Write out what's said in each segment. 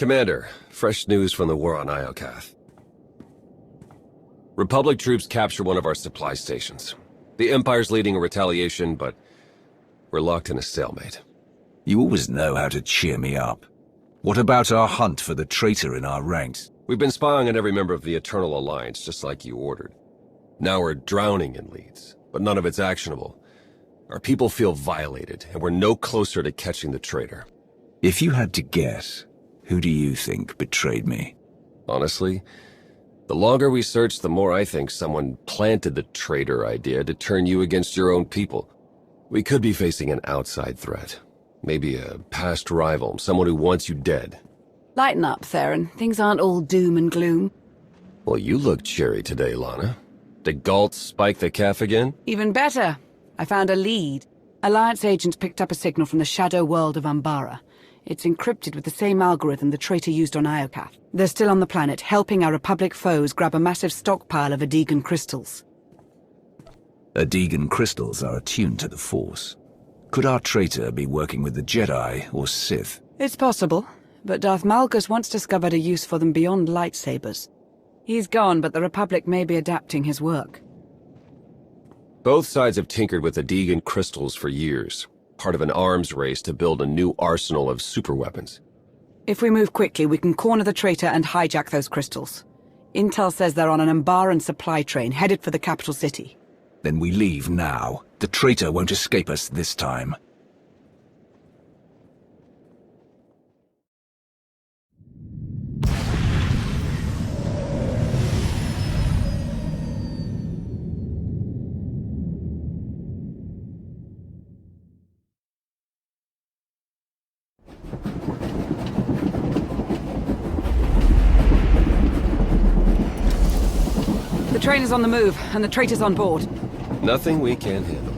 Commander, fresh news from the war on Iokath. Republic troops capture one of our supply stations. The Empire's leading a retaliation, but we're locked in a stalemate. You always know how to cheer me up. What about our hunt for the traitor in our ranks? We've been spying on every member of the Eternal Alliance, just like you ordered. Now we're drowning in leads, but none of it's actionable. Our people feel violated, and we're no closer to catching the traitor. If you had to guess, who do you think betrayed me? Honestly, the longer we search, the more I think someone planted the traitor idea to turn you against your own people. We could be facing an outside threat. Maybe a past rival, someone who wants you dead. Lighten up, Theron. Things aren't all doom and gloom. Well, you look cheery today, Lana. Did Galt spike the calf again? Even better. I found a lead. Alliance agents picked up a signal from the shadow world of Umbara. It's encrypted with the same algorithm the traitor used on Iokath. They're still on the planet, helping our Republic foes grab a massive stockpile of Adegan crystals. Adegan crystals are attuned to the Force. Could our traitor be working with the Jedi or Sith? It's possible, but Darth Malgus once discovered a use for them beyond lightsabers. He's gone, but the Republic may be adapting his work. Both sides have tinkered with Adegan crystals for years, part of an arms race to build a new arsenal of superweapons. If we move quickly, we can corner the traitor and hijack those crystals. Intel says they're on an Umbaran supply train headed for the capital city. Then we leave now. The traitor won't escape us this time. The train is on the move, and the traitor's on board. Nothing we can't handle.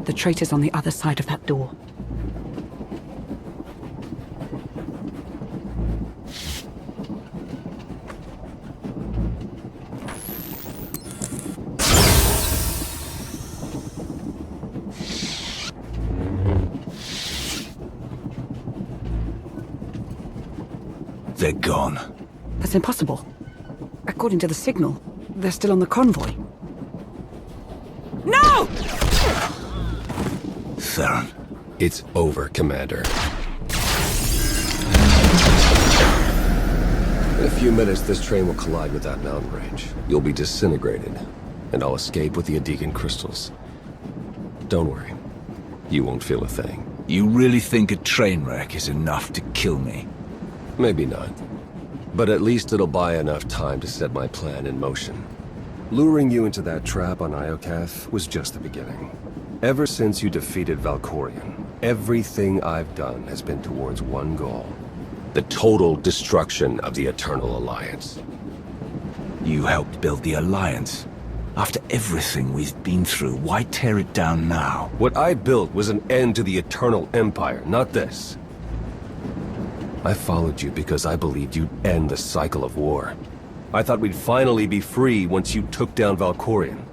The traitor's on the other side of that door. They're gone. That's impossible. According to the signal, they're still on the convoy. No! Theron. It's over, Commander. In a few minutes, this train will collide with that mountain range. You'll be disintegrated, and I'll escape with the Adegan crystals. Don't worry. You won't feel a thing. You really think a train wreck is enough to kill me? Maybe not. But at least it'll buy enough time to set my plan in motion. Luring you into that trap on Iokath was just the beginning. Ever since you defeated Valkorion, everything I've done has been towards one goal. The total destruction of the Eternal Alliance. You helped build the Alliance. After everything we've been through, why tear it down now? What I built was an end to the Eternal Empire, not this. I followed you because I believed you'd end the cycle of war. I thought we'd finally be free once you took down Valkorion.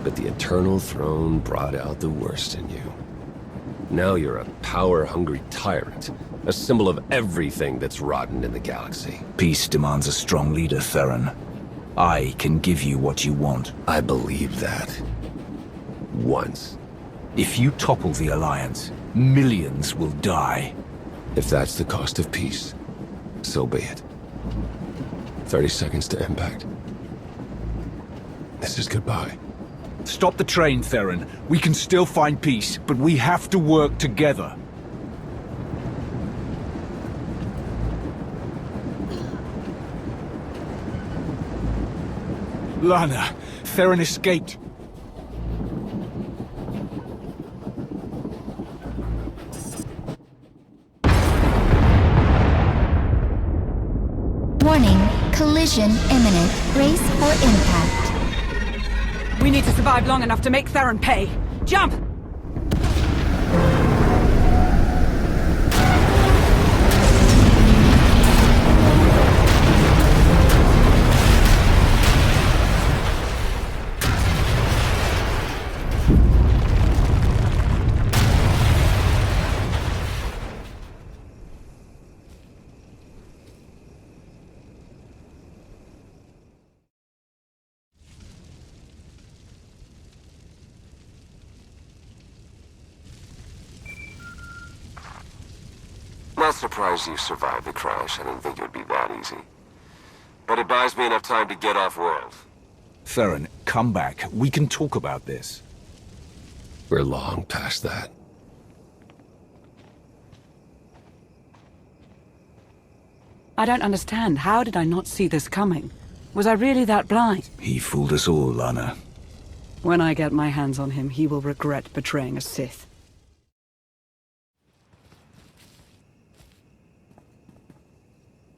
But the Eternal Throne brought out the worst in you. Now you're a power-hungry tyrant, a symbol of everything that's rotten in the galaxy. Peace demands a strong leader, Theron. I can give you what you want. I believe that. Once. If you topple the Alliance, millions will die. If that's the cost of peace, so be it. 30 seconds to impact. This is goodbye. Stop the train, Theron. We can still find peace, but we have to work together. Lana, Theron escaped. Warning, collision. Collision imminent. Brace for impact. We need to survive long enough to make Theron pay. Jump! Not surprised you survived the crash. I didn't think it would be that easy. But it buys me enough time to get off-world. Theron, come back. We can talk about this. We're long past that. I don't understand. How did I not see this coming? Was I really that blind? He fooled us all, Lana. When I get my hands on him, he will regret betraying a Sith.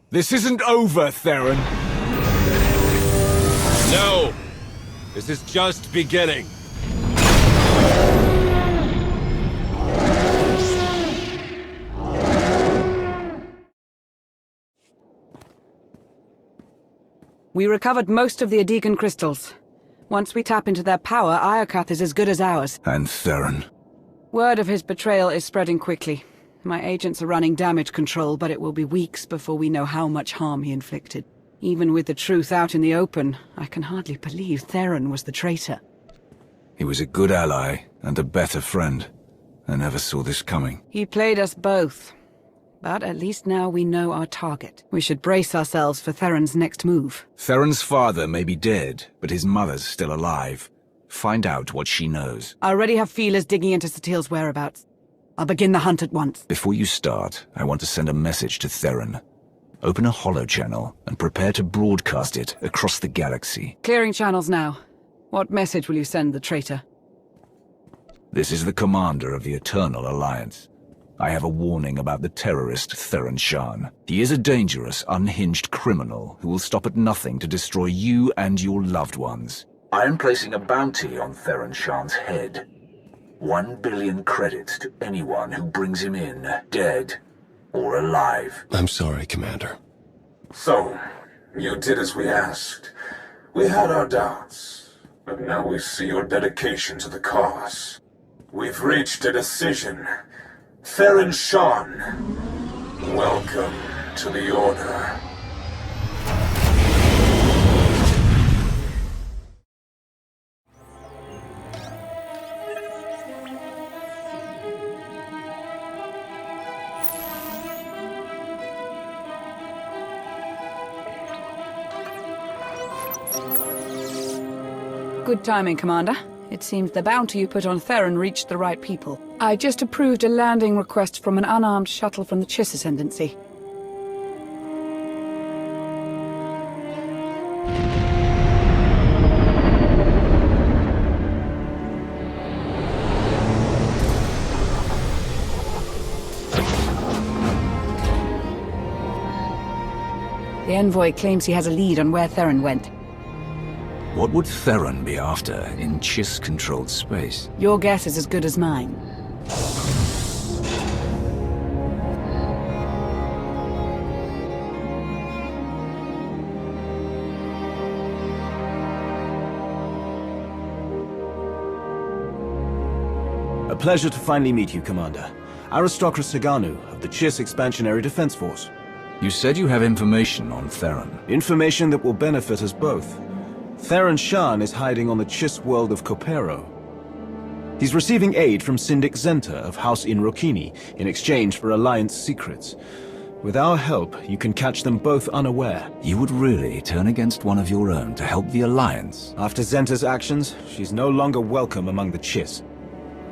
This isn't over, Theron! No! This is just beginning. We recovered most of the Adegan crystals. Once we tap into their power, Iokath is as good as ours. And Theron? Word of his betrayal is spreading quickly. My agents are running damage control, but it will be weeks before we know how much harm he inflicted. Even with the truth out in the open, I can hardly believe Theron was the traitor. He was a good ally, and a better friend. I never saw this coming. He played us both. But at least now we know our target. We should brace ourselves for Theron's next move. Theron's father may be dead, but his mother's still alive. Find out what she knows. I already have feelers digging into Satil's whereabouts. I'll begin the hunt at once. Before you start, I want to send a message to Theron. Open a holochannel and prepare to broadcast it across the galaxy. Clearing channels now. What message will you send the traitor? This is the commander of the Eternal Alliance. I have a warning about the terrorist Theron Shan. He is a dangerous, unhinged criminal who will stop at nothing to destroy you and your loved ones. I am placing a bounty on Theron Shan's head. 1 billion credits to anyone who brings him in, dead or alive. I'm sorry, Commander. So, you did as we asked. We had our doubts, but now we see your dedication to the cause. We've reached a decision. Theron Shan, welcome to the Order. Good timing, Commander. It seems the bounty you put on Theron reached the right people. I just approved a landing request from an unarmed shuttle from the Chiss Ascendancy. The envoy claims he has a lead on where Theron went. What would Theron be after in Chiss-controlled space? Your guess is as good as mine. A pleasure to finally meet you, Commander. Aristocrat Saganu of the Chiss Expansionary Defense Force. You said you have information on Theron. Information that will benefit us both. Theron Shan is hiding on the Chiss world of Kopero. He's receiving aid from Syndic Zenta of House Inrokini in exchange for Alliance secrets. With our help, you can catch them both unaware. You would really turn against one of your own to help the Alliance? After Zenta's actions, she's no longer welcome among the Chiss.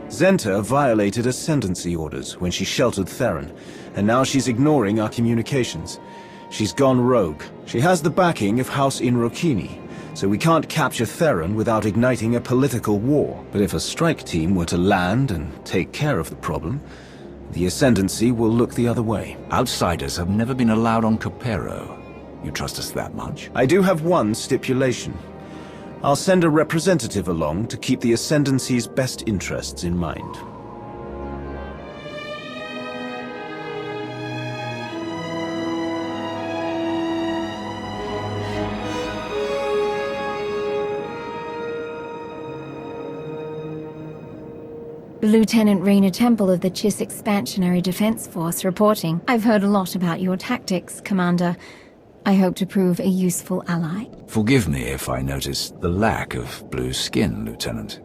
Zenta violated ascendancy orders when she sheltered Theron, and now she's ignoring our communications. She's gone rogue. She has the backing of House Inrokini, so we can't capture Theron without igniting a political war. But if a strike team were to land and take care of the problem, the Ascendancy will look the other way. Outsiders have never been allowed on Kopero. You trust us that much? I do have one stipulation. I'll send a representative along to keep the Ascendancy's best interests in mind. Lieutenant Raina Temple of the Chiss Expansionary Defense Force reporting. I've heard a lot about your tactics, Commander. I hope to prove a useful ally. Forgive me if I notice the lack of blue skin, Lieutenant.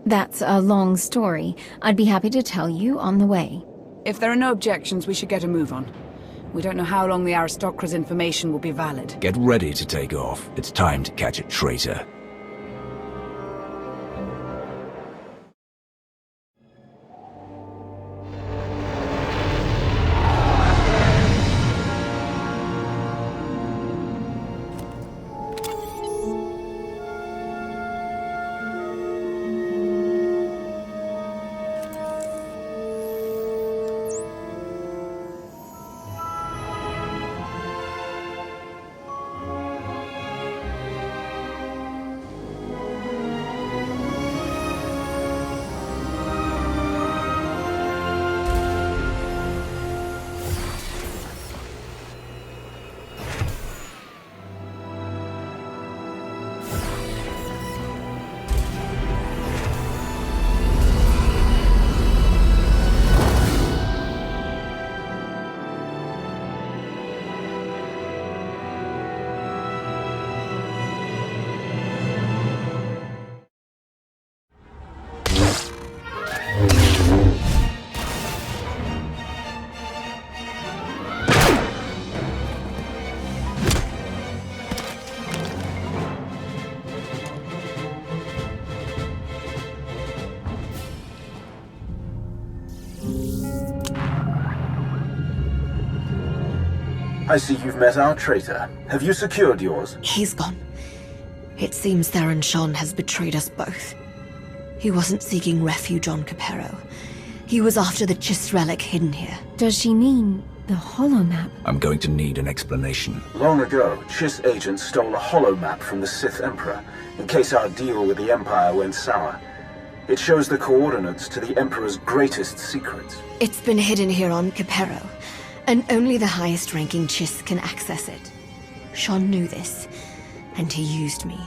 That's a long story. I'd be happy to tell you on the way. If there are no objections, we should get a move on. We don't know how long the aristocrat's information will be valid. Get ready to take off. It's time to catch a traitor. I see you've met our traitor. Have you secured yours? He's gone. It seems Theron Shon has betrayed us both. He wasn't seeking refuge on Capero. He was after the Chiss relic hidden here. Does she mean the holomap? I'm going to need an explanation. Long ago, Chiss agents stole a holomap from the Sith Emperor, in case our deal with the Empire went sour. It shows the coordinates to the Emperor's greatest secrets. It's been hidden here on Capero, and only the highest-ranking Chiss can access it. Shon knew this, and he used me.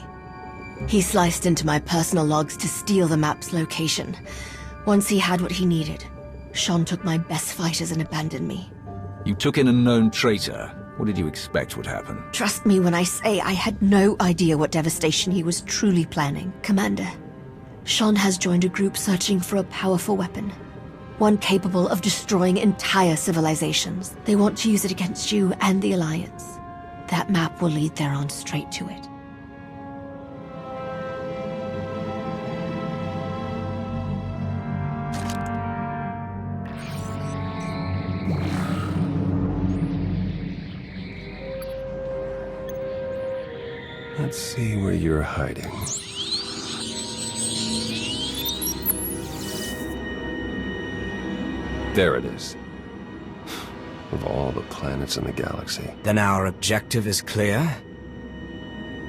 He sliced into my personal logs to steal the map's location. Once he had what he needed, Shon took my best fighters and abandoned me. You took in a known traitor. What did you expect would happen? Trust me when I say I had no idea what devastation he was truly planning. Commander, Shon has joined a group searching for a powerful weapon. One capable of destroying entire civilizations. They want to use it against you and the Alliance. That map will lead Theron straight to it. Let's see where you're hiding. There it is. Of all the planets in the galaxy. Then our objective is clear?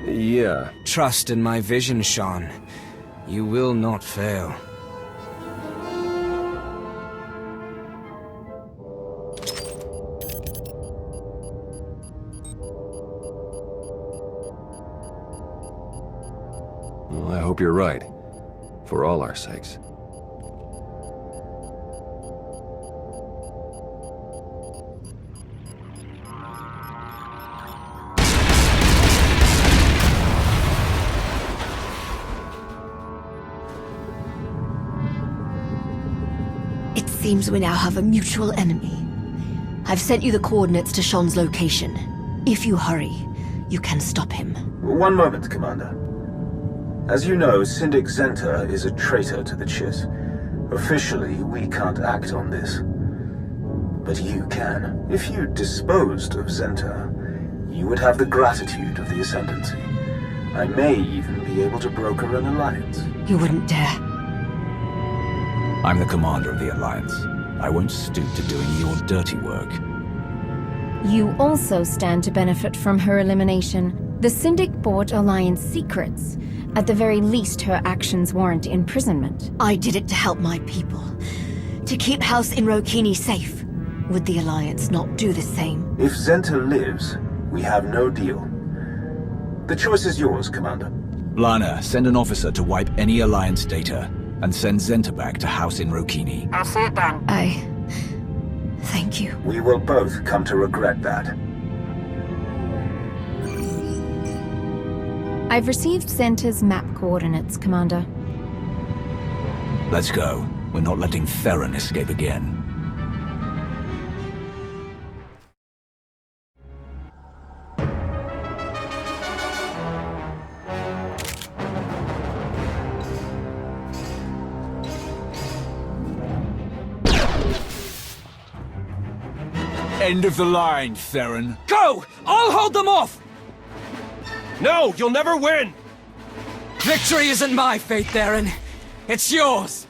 Yeah. Trust in my vision, Shon. You will not fail. Well, I hope you're right. For all our sakes. Seems we now have a mutual enemy. I've sent you the coordinates to Shon's location. If you hurry, you can stop him. One moment, Commander. As you know, Syndic Zenta is a traitor to the Chiss. Officially, we can't act on this. But you can. If you disposed of Zenta, you would have the gratitude of the Ascendancy. I may even be able to broker an alliance. You wouldn't dare. I'm the commander of the Alliance. I won't stoop to doing your dirty work. You also stand to benefit from her elimination. The Syndic bought Alliance secrets. At the very least, her actions warrant imprisonment. I did it to help my people. To keep House Inrokini safe. Would the Alliance not do the same? If Zenta lives, we have no deal. The choice is yours, Commander. Lana, send an officer to wipe any Alliance data, and send Zenta back to House Inrokini. I'll see it done. Thank you. We will both come to regret that. I've received Zenta's map coordinates, Commander. Let's go. We're not letting Theron escape again. End of the line, Theron. Go! I'll hold them off! No, you'll never win! Victory isn't my fate, Theron. It's yours!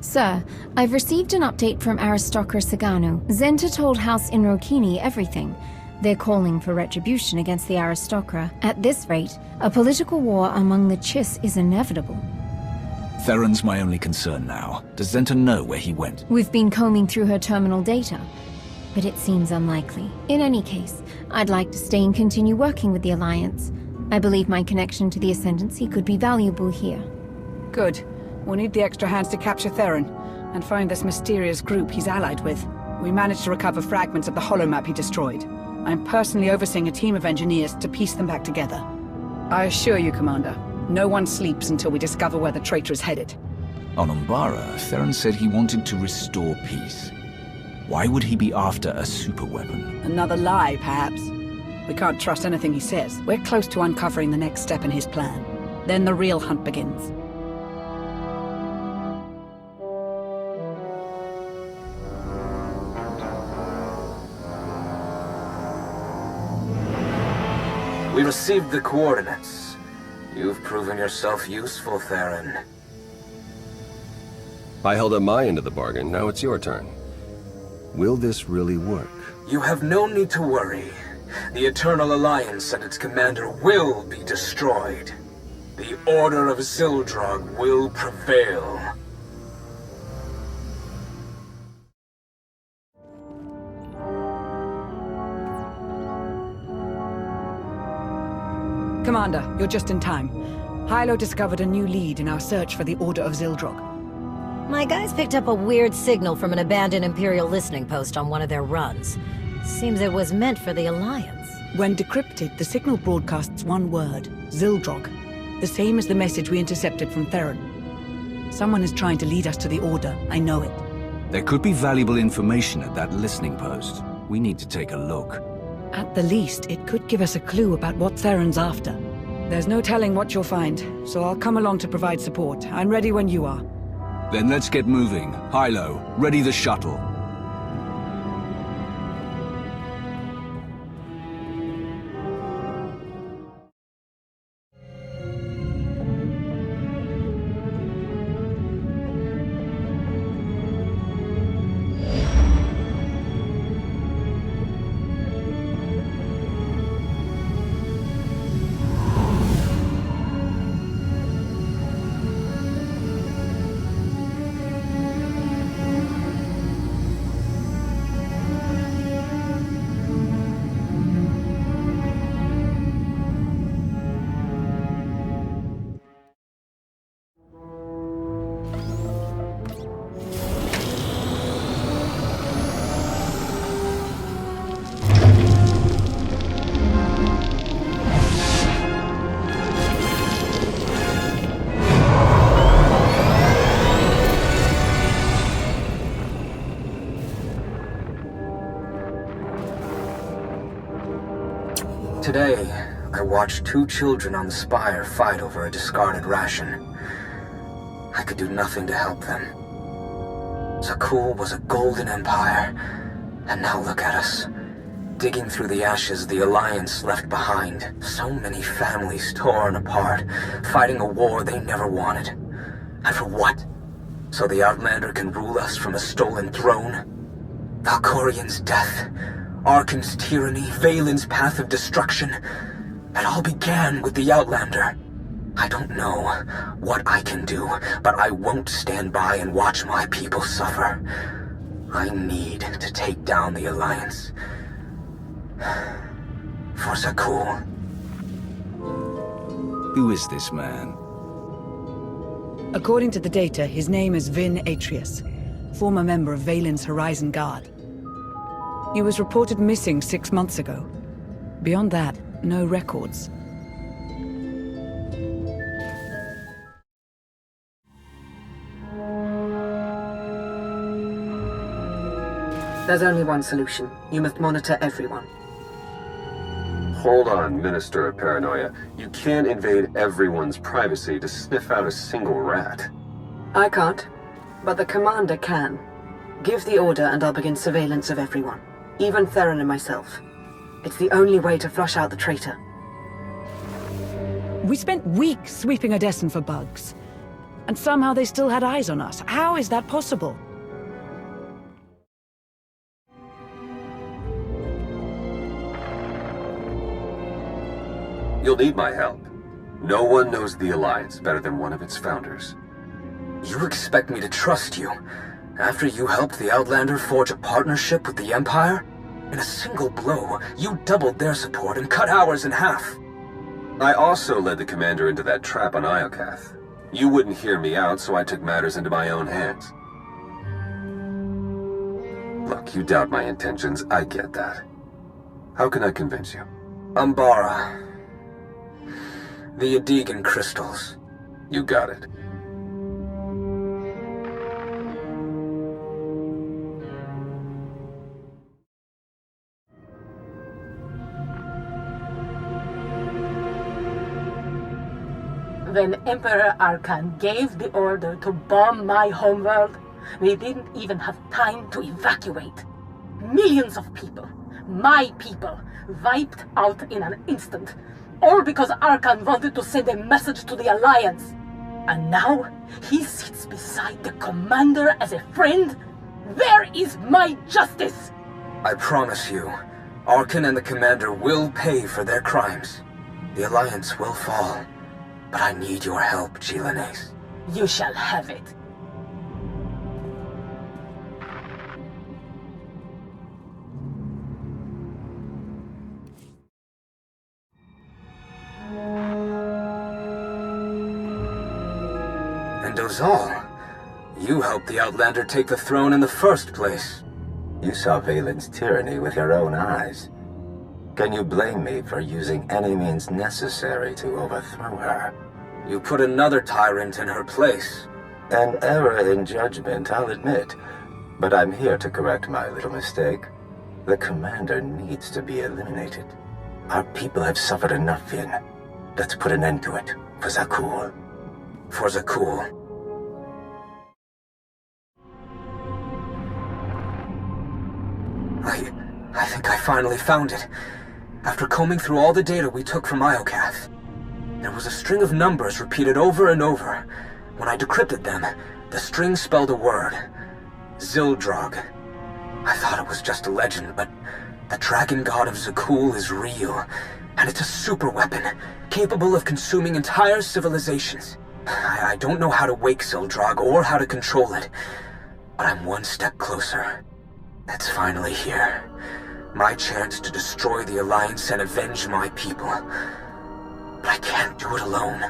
Sir, I've received an update from Aristocra Saganu. Zenta told House Inrokini everything. They're calling for retribution against the Aristocra. At this rate, a political war among the Chiss is inevitable. Theron's my only concern now. Does Zenta know where he went? We've been combing through her terminal data, but it seems unlikely. In any case, I'd like to stay and continue working with the Alliance. I believe my connection to the Ascendancy could be valuable here. Good. We'll need the extra hands to capture Theron, and find this mysterious group he's allied with. We managed to recover fragments of the holomap he destroyed. I'm personally overseeing a team of engineers to piece them back together. I assure you, Commander, no one sleeps until we discover where the traitor is headed. On Umbara, Theron said he wanted to restore peace. Why would he be after a superweapon? Another lie, perhaps. We can't trust anything he says. We're close to uncovering the next step in his plan. Then the real hunt begins. We received the coordinates. You've proven yourself useful, Theron. I held up my end of the bargain, now it's your turn. Will this really work? You have no need to worry. The Eternal Alliance and its commander will be destroyed. The Order of Zildrog will prevail. Commander, you're just in time. Hylo discovered a new lead in our search for the Order of Zildrog. My guys picked up a weird signal from an abandoned Imperial listening post on one of their runs. Seems it was meant for the Alliance. When decrypted, the signal broadcasts one word, Zildrog. The same as the message we intercepted from Theron. Someone is trying to lead us to the Order, I know it. There could be valuable information at that listening post. We need to take a look. At the least, it could give us a clue about what Theron's after. There's no telling what you'll find, so I'll come along to provide support. I'm ready when you are. Then let's get moving. Hylo, ready the shuttle. Today, I watched two children on the Spire fight over a discarded ration. I could do nothing to help them. Zakul was a golden empire, and now look at us. Digging through the ashes the Alliance left behind. So many families torn apart, fighting a war they never wanted. And for what? So the Outlander can rule us from a stolen throne? Valkorian's death, Arkan's tyranny, Valen's path of destruction. It all began with the Outlander. I don't know what I can do, but I won't stand by and watch my people suffer. I need to take down the Alliance. For Zakul. Who is this man? According to the data, his name is Vin Atrius, former member of Valen's Horizon Guard. He was reported missing 6 months ago. Beyond that, no records. There's only one solution. You must monitor everyone. Hold on, Minister of Paranoia. You can't invade everyone's privacy to sniff out a single rat. I can't, but the commander can. Give the order and I'll begin surveillance of everyone. Even Theron and myself. It's the only way to flush out the traitor. We spent weeks sweeping Odessen for bugs. And somehow they still had eyes on us. How is that possible? You'll need my help. No one knows the Alliance better than one of its founders. You expect me to trust you? After you helped the Outlander forge a partnership with the Empire? In a single blow, you doubled their support and cut ours in half. I also led the commander into that trap on Iokath. You wouldn't hear me out, so I took matters into my own hands. Look, you doubt my intentions, I get that. How can I convince you? Umbara. The Adegan crystals. You got it. When Emperor Arkan gave the order to bomb my homeworld, we didn't even have time to evacuate. Millions of people, my people, wiped out in an instant. All because Arkan wanted to send a message to the Alliance. And now, he sits beside the commander as a friend? Where is my justice? I promise you, Arkan and the commander will pay for their crimes. The Alliance will fall. But I need your help, Chilanes. You shall have it. And Dozal, you helped the Outlander take the throne in the first place. You saw Valen's tyranny with your own eyes. Can you blame me for using any means necessary to overthrow her? You put another tyrant in her place. An error in judgment, I'll admit. But I'm here to correct my little mistake. The commander needs to be eliminated. Our people have suffered enough, Finn. Let's put an end to it. For Zakul. For Zakul. I think I finally found it. After combing through all the data we took from Iokath, there was a string of numbers repeated over and over. When I decrypted them, the string spelled a word. Zildrog. I thought it was just a legend, but the dragon god of Zakul is real. And it's a super weapon, capable of consuming entire civilizations. I don't know how to wake Zildrog or how to control it, but I'm one step closer. It's finally here. My chance to destroy the Alliance and avenge my people. But I can't do it alone.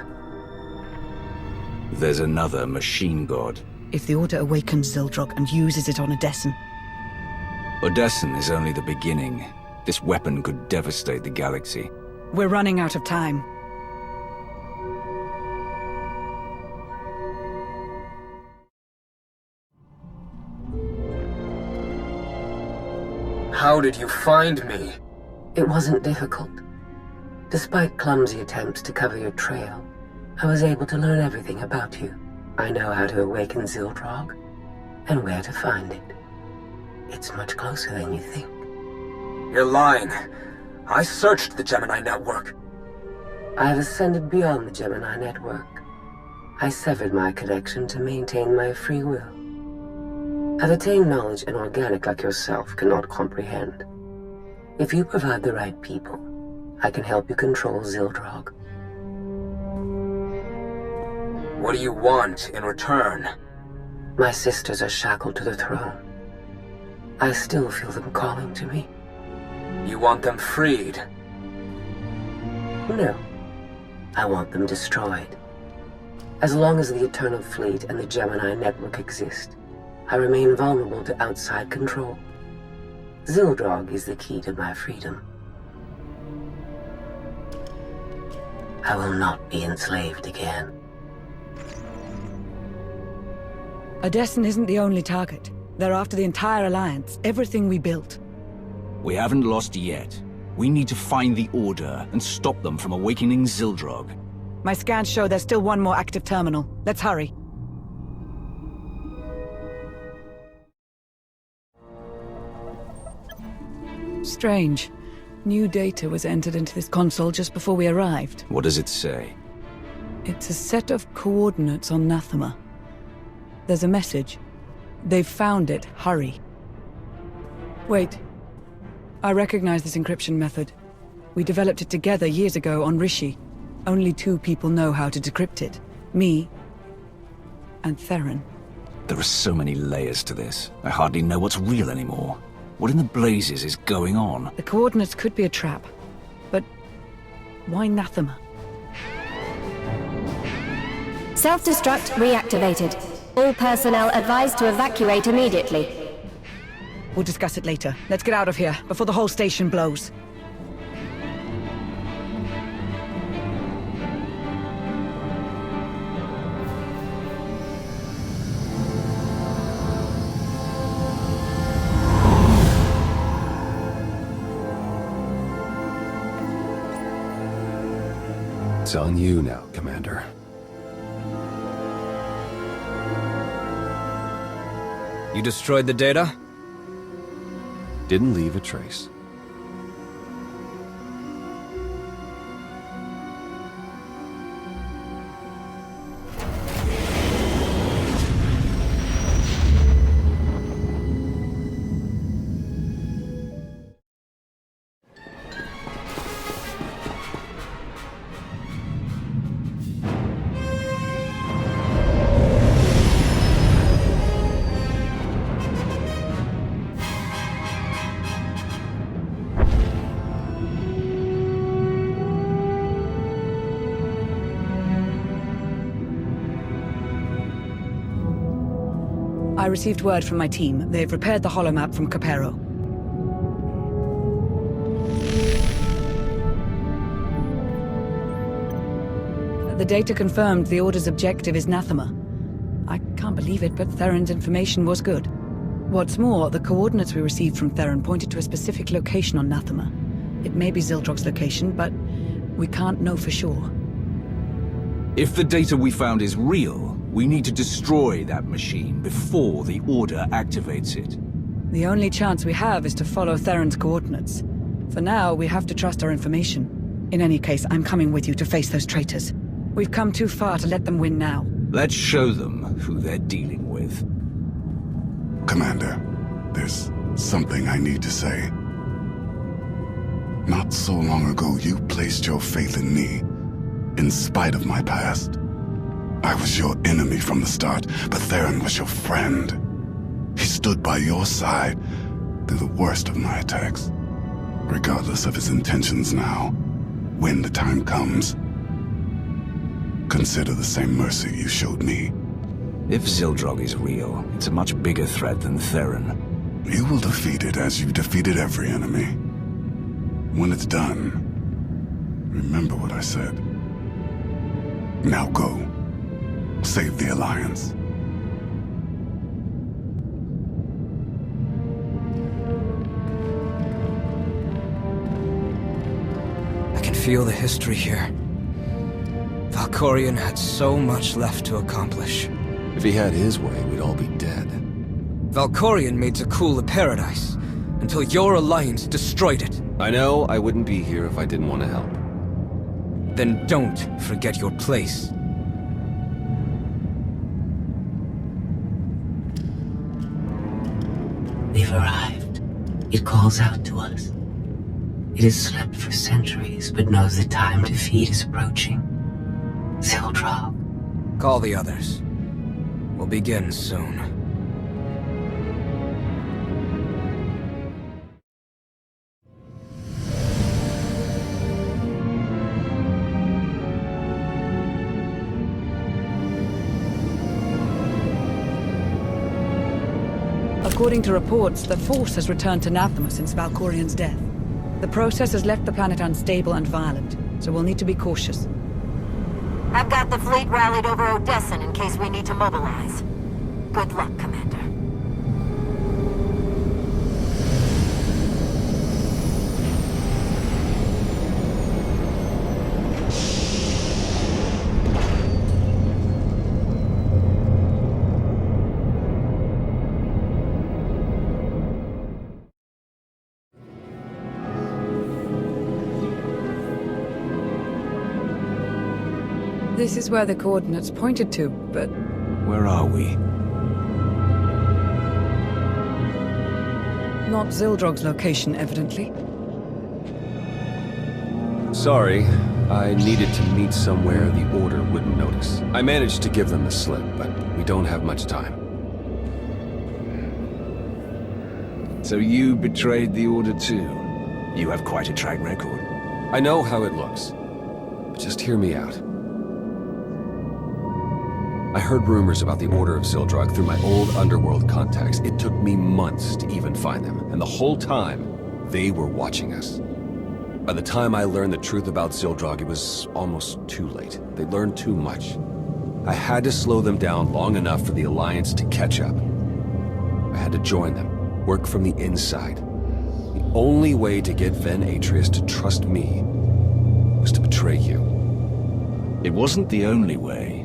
There's another machine god. If the Order awakens Zildrog and uses it on Odessen... Odessen is only the beginning. This weapon could devastate the galaxy. We're running out of time. How did you find me? It wasn't difficult. Despite clumsy attempts to cover your trail, I was able to learn everything about you. I know how to awaken Zildrog, and where to find it. It's much closer than you think. You're lying. I searched the Gemini network. I have ascended beyond the Gemini network. I severed my connection to maintain my free will. I've attained knowledge an organic like yourself cannot comprehend. If you provide the right people, I can help you control Zildrog. What do you want in return? My sisters are shackled to the throne. I still feel them calling to me. You want them freed? No. I want them destroyed. As long as the Eternal Fleet and the Gemini network exist, I remain vulnerable to outside control. Zildrog is the key to my freedom. I will not be enslaved again. Odessen isn't the only target. They're after the entire Alliance, everything we built. We haven't lost yet. We need to find the Order and stop them from awakening Zildrog. My scans show there's still one more active terminal. Let's hurry. Strange. New data was entered into this console just before we arrived. What does it say? It's a set of coordinates on Nathema. There's a message. They've found it. Hurry. Wait. I recognize this encryption method. We developed it together years ago on Rishi. Only 2 people know how to decrypt it. Me and Theron. There are so many layers to this. I hardly know what's real anymore. What in the blazes is going on? The coordinates could be a trap. But why Nathema? Self-destruct reactivated. All personnel advised to evacuate immediately. We'll discuss it later. Let's get out of here, before the whole station blows. It's on you now, Commander. You destroyed the data? Didn't leave a trace. I received word from my team. They've repaired the holomap from Capero. The data confirmed the Order's objective is Nathema. I can't believe it, but Theron's information was good. What's more, the coordinates we received from Theron pointed to a specific location on Nathema. It may be Zildrog's location, but we can't know for sure. If the data we found is real, we need to destroy that machine before the Order activates it. The only chance we have is to follow Theron's coordinates. For now, we have to trust our information. In any case, I'm coming with you to face those traitors. We've come too far to let them win now. Let's show them who they're dealing with. Commander, there's something I need to say. Not so long ago, you placed your faith in me, in spite of my past. I was your enemy from the start, but Theron was your friend. He stood by your side through the worst of my attacks. Regardless of his intentions now, when the time comes, consider the same mercy you showed me. If Zildrog is real, it's a much bigger threat than Theron. You will defeat it as you've defeated every enemy. When it's done, remember what I said. Now go. Save the Alliance. I can feel the history here. Valkorion had so much left to accomplish. If he had his way, we'd all be dead. Valkorion made to cool the paradise, and until your alliance destroyed it. I know I wouldn't be here if I didn't want to help. Then don't forget your place. We've arrived. It calls out to us. It has slept for centuries, but knows the time to feed is approaching. Zildrog. Call the others. We'll begin soon. According to reports, the Force has returned to Nathema since Valkorian's death. The process has left the planet unstable and violent, so we'll need to be cautious. I've got the fleet rallied over Odessan in case we need to mobilize. Good luck, Commander. This is where the coordinates pointed to, but... Where are we? Not Zildrog's location, evidently. Sorry, I needed to meet somewhere the Order wouldn't notice. I managed to give them the slip, but we don't have much time. So you betrayed the Order too? You have quite a track record. I know how it looks, but just hear me out. I heard rumors about the Order of Zildrog through my old underworld contacts. It took me months to even find them, and the whole time, they were watching us. By the time I learned the truth about Zildrog, it was almost too late. They learned too much. I had to slow them down long enough for the Alliance to catch up. I had to join them, work from the inside. The only way to get Ven Atreus to trust me was to betray you. It wasn't the only way.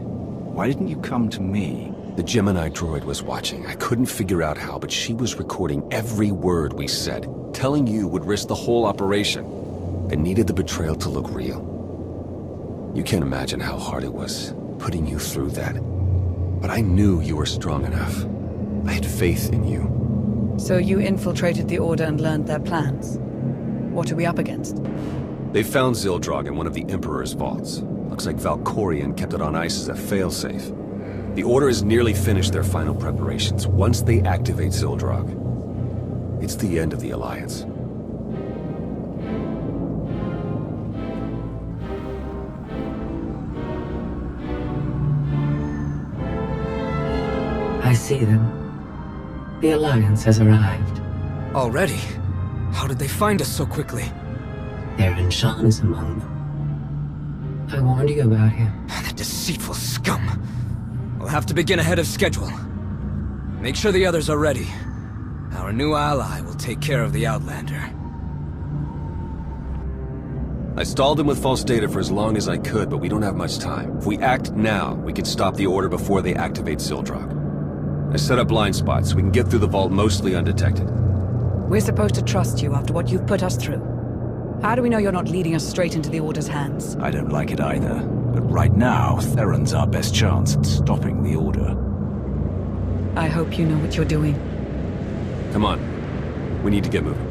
Why didn't you come to me? The Gemini droid was watching. I couldn't figure out how, but she was recording every word we said. Telling you would risk the whole operation. I needed the betrayal to look real. You can't imagine how hard it was, putting you through that. But I knew you were strong enough. I had faith in you. So you infiltrated the Order and learned their plans. What are we up against? They found Zildrog in one of the Emperor's vaults. Looks like Valkorian kept it on ice as a failsafe. The Order has nearly finished their final preparations. Once they activate Zildrog, it's the end of the Alliance. I see them. The Alliance has arrived. Already? How did they find us so quickly? Theron Shan is among them. I warned you about him. That deceitful scum. We'll have to begin ahead of schedule. Make sure the others are ready. Our new ally will take care of the Outlander. I stalled him with false data for as long as I could, but we don't have much time. If we act now, we can stop the Order before they activate Zildrog. I set up blind spots so we can get through the vault mostly undetected. We're supposed to trust you after what you've put us through. How do we know you're not leading us straight into the Order's hands? I don't like it either. But right now, Theron's our best chance at stopping the Order. I hope you know what you're doing. Come on. We need to get moving.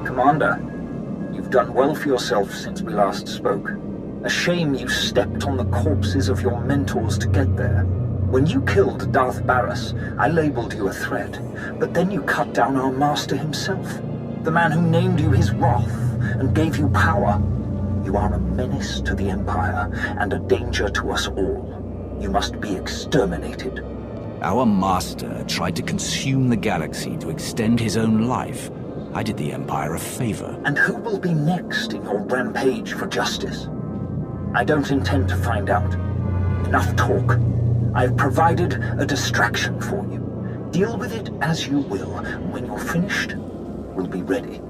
Commander, you've done well for yourself since we last spoke. A shame you stepped on the corpses of your mentors to get there. When you killed Darth Barris, I labeled you a threat, but then you cut down our master himself, the man who named you his wrath and gave you power. You are a menace to the Empire and a danger to us all. You must be exterminated. Our master tried to consume the galaxy to extend his own life. I did the Empire a favor. And who will be next in your rampage for justice? I don't intend to find out. Enough talk. I've provided a distraction for you. Deal with it as you will. When you're finished, we'll be ready.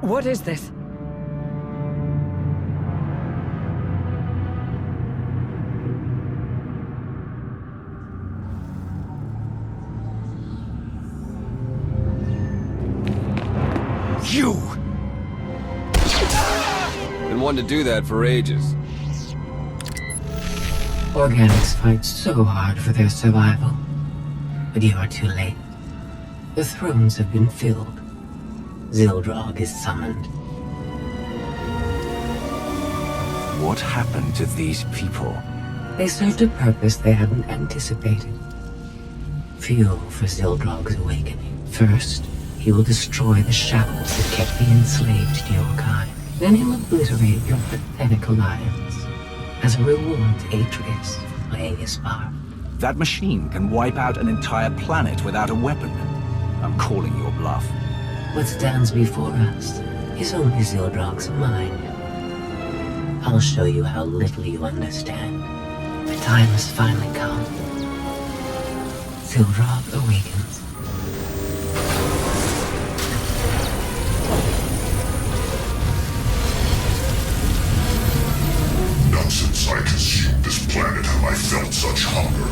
What is this? You! Been wanting to do that for ages. Organics fight so hard for their survival. But you are too late. The thrones have been filled. Zildrog is summoned. What happened to these people? They served a purpose they hadn't anticipated. Fuel for Zildrog's awakening. First, he will destroy the shackles that kept the enslaved to your kind. Then he'll obliterate your pathetic alliance. As a reward to Atreus for playing his part. That machine can wipe out an entire planet without a weapon. I'm calling your bluff. What stands before us is only Zildrog's mind. I'll show you how little you understand. The time has finally come. Zildrog awakens. Not since I consumed this planet have I felt such hunger.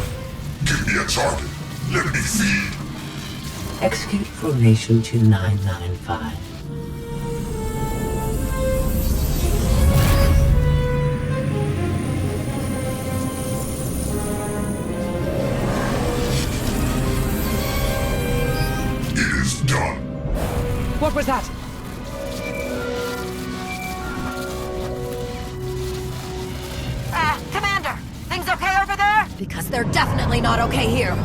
Give me a target. Let me feed. Execute Formation 2995. It is done. What was that? Commander! Things okay over there? Because they're definitely not okay here.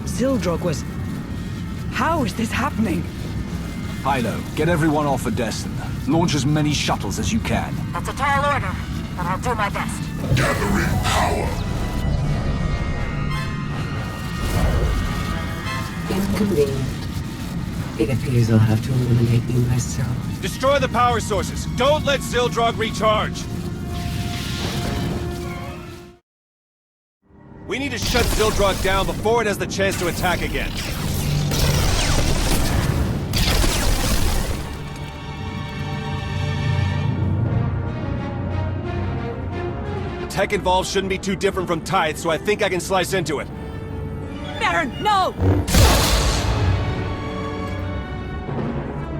Zildrog was... How is this happening? Hilo, get everyone off Odessen. Launch as many shuttles as you can. That's a tall order, but I'll do my best. Gathering power. Inconvenient. It appears I'll have to eliminate you myself. Destroy the power sources. Don't let Zildrog recharge. We need to shut Zildrog down before it has the chance to attack again. The tech involved shouldn't be too different from Tithe, so I think I can slice into it. Baron, no!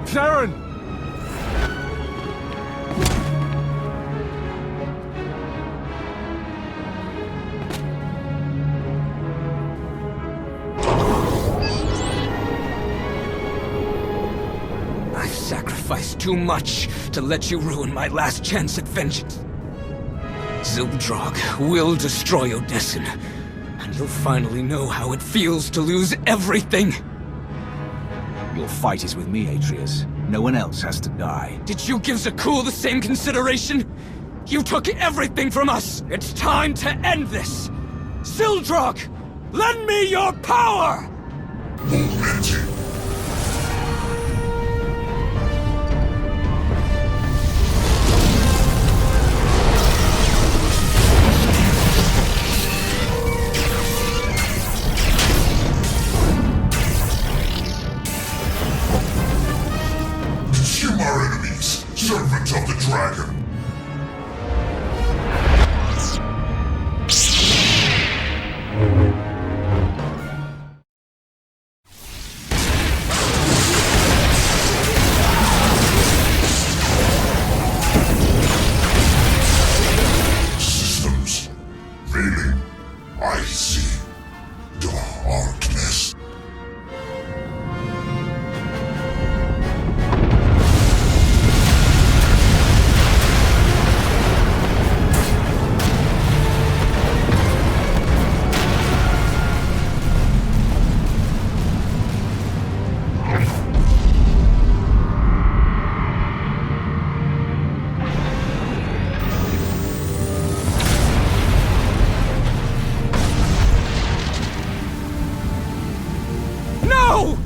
Sharon! I've sacrificed too much to let you ruin my last chance at vengeance. Zildrog will destroy Odessen, and you'll finally know how it feels to lose everything. Your fight is with me, Atreus. No one else has to die. Did you give Zakul the same consideration? You took everything from us! It's time to end this! Sildrog! Lend me your power! Consume our enemies, servants of the dragon. Systems failing. I see darkness. No!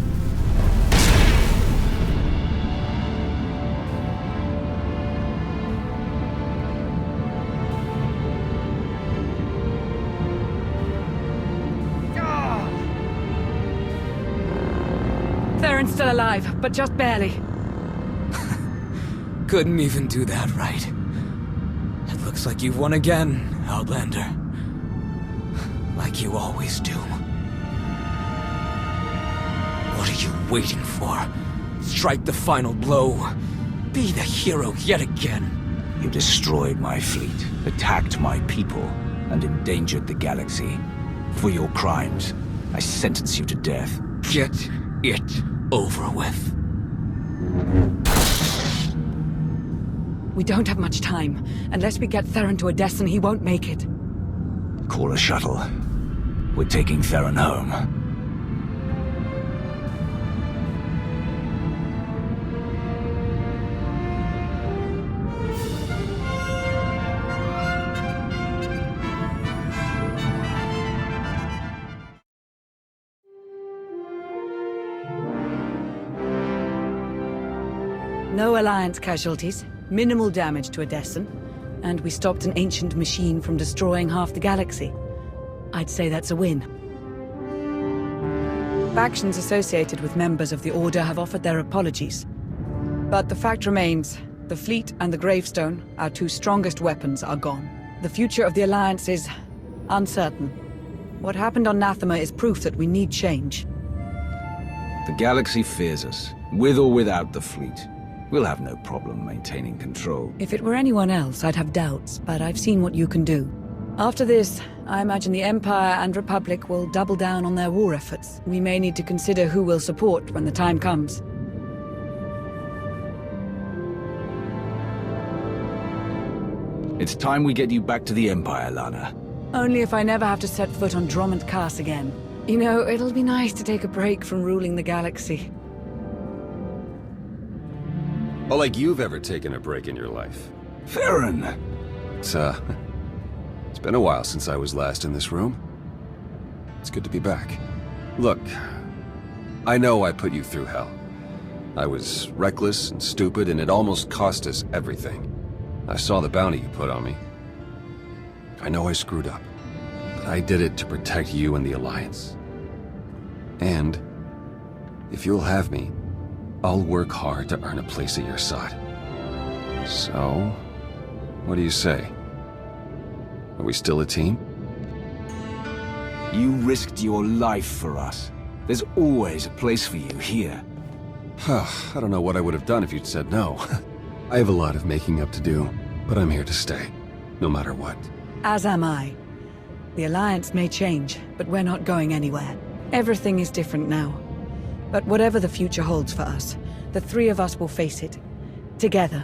Theron's still alive, but just barely. Couldn't even do that right. It looks like you've won again, Outlander. Like you always do. What are you waiting for? Strike the final blow. Be the hero yet again. You destroyed my fleet, attacked my people, and endangered the galaxy. For your crimes, I sentence you to death. Get it over with. We don't have much time. Unless we get Theron to Odessen, he won't make it. Call a shuttle. We're taking Theron home. No Alliance casualties, minimal damage to Odessen, and we stopped an ancient machine from destroying half the galaxy. I'd say that's a win. Factions associated with members of the Order have offered their apologies. But the fact remains, the fleet and the gravestone, our two strongest weapons, are gone. The future of the Alliance is uncertain. What happened on Nathema is proof that we need change. The galaxy fears us, with or without the fleet. We'll have no problem maintaining control. If it were anyone else, I'd have doubts, but I've seen what you can do. After this, I imagine the Empire and Republic will double down on their war efforts. We may need to consider who we'll support when the time comes. It's time we get you back to the Empire, Lana. Only if I never have to set foot on Drummond Cass again. You know, it'll be nice to take a break from ruling the galaxy. Oh, like you've ever taken a break in your life. Theron! It's been a while since I was last in this room. It's good to be back. Look, I know I put you through hell. I was reckless and stupid, and it almost cost us everything. I saw the bounty you put on me. I know I screwed up, but I did it to protect you and the Alliance. And if you'll have me, I'll work hard to earn a place at your side. So, what do you say? Are we still a team? You risked your life for us. There's always a place for you here. I don't know what I would have done if you'd said no. I have a lot of making up to do, but I'm here to stay, no matter what. As am I. The Alliance may change, but we're not going anywhere. Everything is different now. But whatever the future holds for us, the three of us will face it. Together.